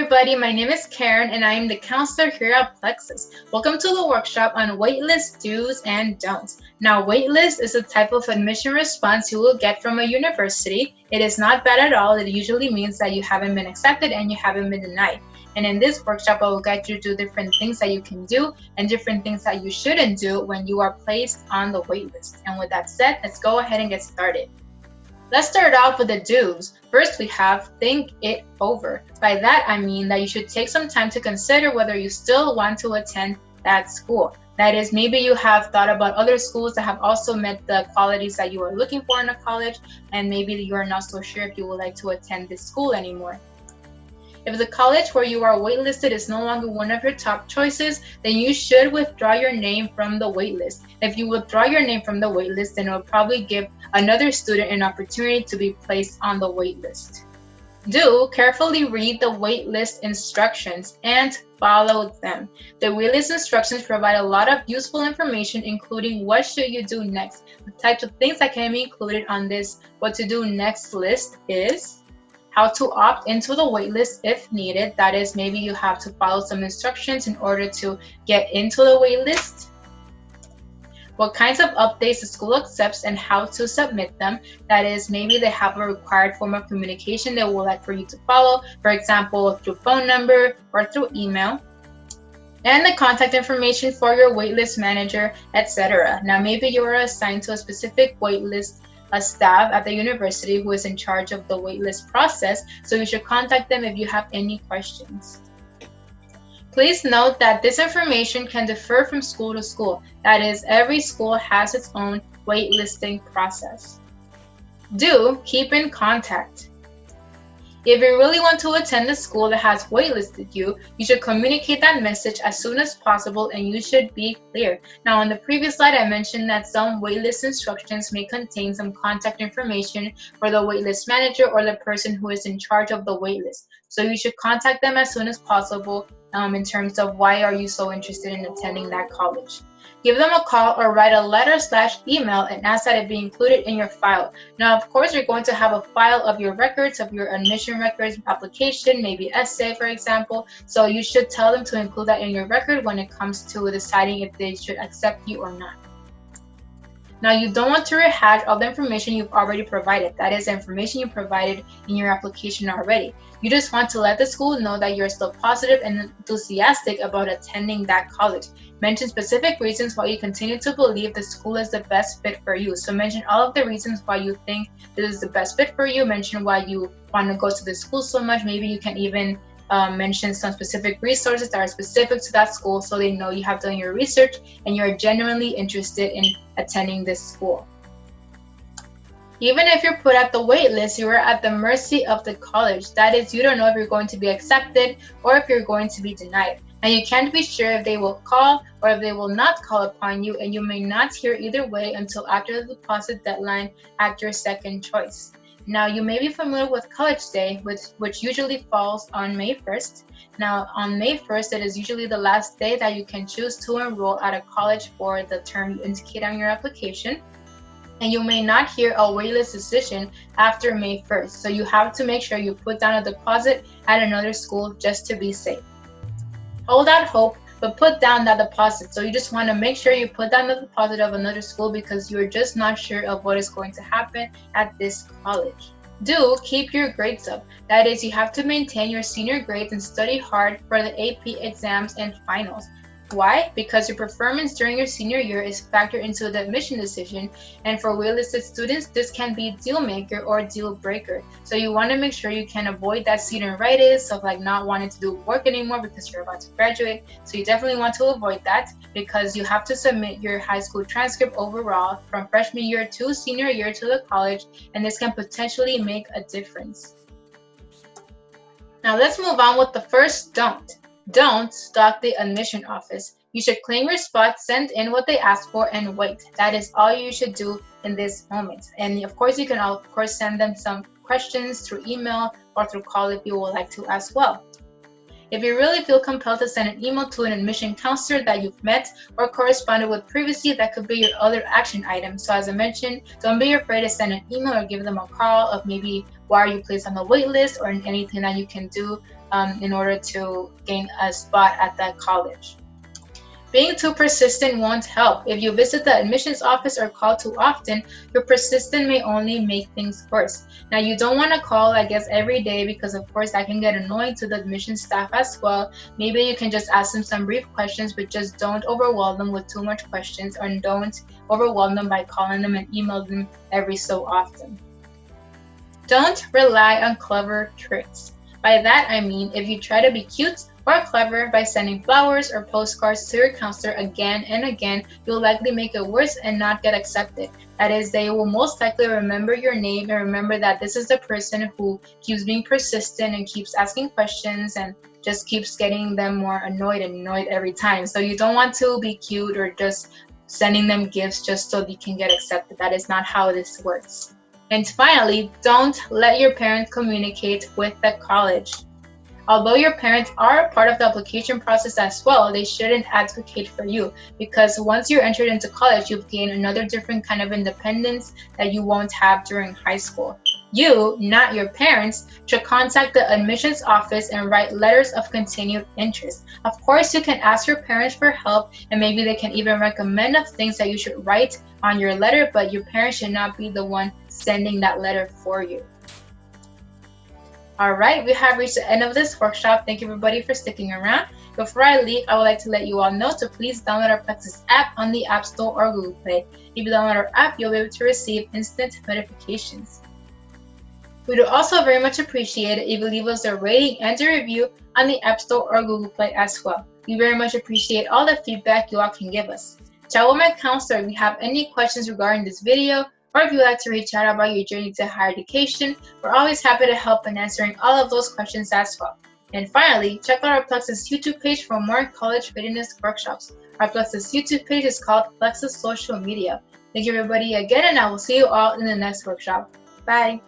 everybody, my name is Karen and I am the counselor here at Plexus. Welcome to the workshop on waitlist do's and don'ts. Now, waitlist is a type of admission response you will get from a university. It is not bad at all. It usually means that you haven't been accepted and you haven't been denied. And in this workshop, I will guide you to different things that you can do and different things that you shouldn't do when you are placed on the waitlist. And with that said, let's go ahead and get started. Let's start off with the do's. First, we have think it over. By that, I mean that you should take some time to consider whether you still want to attend that school. That is, maybe you have thought about other schools that have also met the qualities that you are looking for in a college, and maybe you are not so sure if you would like to attend this school anymore. If the college where you are waitlisted is no longer one of your top choices, then you should withdraw your name from the waitlist. If you withdraw your name from the waitlist, then it will probably give another student an opportunity to be placed on the waitlist. Do carefully read the waitlist instructions and follow them. The waitlist instructions provide a lot of useful information, including what should you do next. The types of things that can be included on this what to do next list is how to opt into the waitlist if needed. That is, maybe you have to follow some instructions in order to get into the waitlist. What kinds of updates the school accepts and how to submit them. That is, maybe they have a required form of communication they would like for you to follow, for example, through phone number or through email. And the contact information for your waitlist manager, etc. Now, maybe you are assigned to a specific waitlist staff at the university who is in charge of the waitlist process, so you should contact them if you have any questions. Please note that this information can differ from school to school. That is, every school has its own waitlisting process. Do keep in contact. If you really want to attend a school that has waitlisted you, you should communicate that message as soon as possible and you should be clear. Now, on the previous slide, I mentioned that some waitlist instructions may contain some contact information for the waitlist manager or the person who is in charge of the waitlist. So you should contact them as soon as possible in terms of why are you so interested in attending that college. Give them a call or write a letter/email and ask that it be included in your file. Now, of course, you're going to have a file of your records, of your admission records, application, maybe essay, for example. So you should tell them to include that in your record when it comes to deciding if they should accept you or not. Now, you don't want to rehash all the information you've already provided. That is, the information you provided in your application already. You just want to let the school know that you're still positive and enthusiastic about attending that college. Mention specific reasons why you continue to believe the school is the best fit for you. So mention all of the reasons why you think this is the best fit for you. Mention why you want to go to the school so much. Maybe you can even mention some specific resources that are specific to that school so they know you have done your research and you're genuinely interested in attending this school. Even if you're put at the wait list, you are at the mercy of the college. That is, you don't know if you're going to be accepted or if you're going to be denied. And you can't be sure if they will call or if they will not call upon you, and you may not hear either way until after the deposit deadline at your second choice. Now, you may be familiar with College Day, which usually falls on May 1st. Now, on May 1st, it is usually the last day that you can choose to enroll at a college for the term you indicate on your application. And you may not hear a waitlist decision after May 1st. So you have to make sure you put down a deposit at another school just to be safe. Hold out hope, but put down that deposit. So you just want to make sure you put down the deposit of another school because you're just not sure of what is going to happen at this college. Do keep your grades up. That is, you have to maintain your senior grades and study hard for the AP exams and finals. Why? Because your performance during your senior year is factored into the admission decision, and for waitlisted students, this can be a deal maker or a deal breaker. So you want to make sure you can avoid that senioritis of like not wanting to do work anymore because you're about to graduate. So you definitely want to avoid that because you have to submit your high school transcript overall from freshman year to senior year to the college, and this can potentially make a difference. Now let's move on with the first don't. Don't stalk the admission office. You should claim your spot, send in what they ask for, and wait. That is all you should do in this moment. And of course, you can send them some questions through email or through call if you would like to as well. If you really feel compelled to send an email to an admission counselor that you've met or corresponded with previously, that could be your other action item. So as I mentioned, don't be afraid to send an email or give them a call of maybe why are you placed on the wait list or anything that you can do in order to gain a spot at that college. Being too persistent won't help. If you visit the admissions office or call too often, your persistence may only make things worse. Now, you don't want to call, I guess, every day because, of course, that can get annoying to the admissions staff as well. Maybe you can just ask them some brief questions, but just don't overwhelm them with too much questions, or don't overwhelm them by calling them and email them every so often. Don't rely on clever tricks. By that, I mean if you try to be cute or clever by sending flowers or postcards to your counselor again and again, you'll likely make it worse and not get accepted. That is, they will most likely remember your name and remember that this is the person who keeps being persistent and keeps asking questions and just keeps getting them more annoyed every time. So you don't want to be cute or just sending them gifts just so you can get accepted. That is not how this works. And finally, don't let your parents communicate with the college. Although your parents are a part of the application process as well, they shouldn't advocate for you, because once you're entered into college, you've gained another different kind of independence that you won't have during high school. You, not your parents, should contact the admissions office and write letters of continued interest. Of course, you can ask your parents for help, and maybe they can even recommend of things that you should write on your letter, but your parents should not be the one sending that letter for you. All right, we have reached the end of this workshop. Thank you everybody for sticking around. Before I leave, I would like to let you all know to please download our Plexus app on the App Store or Google Play. If you download our app, you'll be able to receive instant notifications. We would also very much appreciate it if you leave us a rating and a review on the App Store or Google Play as well. We very much appreciate all the feedback you all can give us. Chat with my counselor if you have any questions regarding this video, or if you'd like to reach out about your journey to higher education. We're always happy to help in answering all of those questions as well. And finally, check out our Plexus YouTube page for more college readiness workshops. Our Plexus YouTube page is called Plexus Social Media. Thank you everybody again, and I will see you all in the next workshop. Bye!